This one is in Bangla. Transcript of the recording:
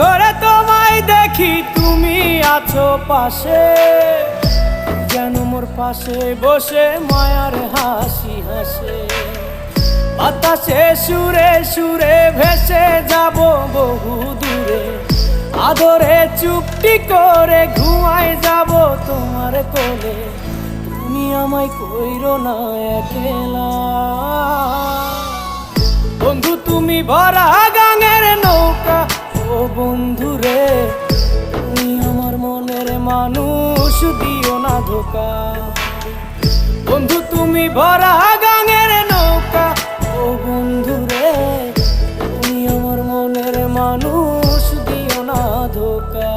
ঘরে তোমায় দেখি তুমি আছো পাশে, যেন মোর পাশে বসে মায়ার হাসি হাসে। বাতাসে সুরে সুরে ভেসে যাব বহু দূরে, আদরে চুপটি করে ঘুমায় যাব তোমার কোলে। তুমি আমায় কইরো না একলা বন্ধু, তুমি ভরা গাঙের নৌকা। ও বন্ধু রে, তুমি আমার মনের মানুষ, দিও না ধোকা। বন্ধু তুমি ভরা গাঙের নৌকা। ও বন্ধু রে, তুমি আমার মনের মানুষ, দিও না ধোকা।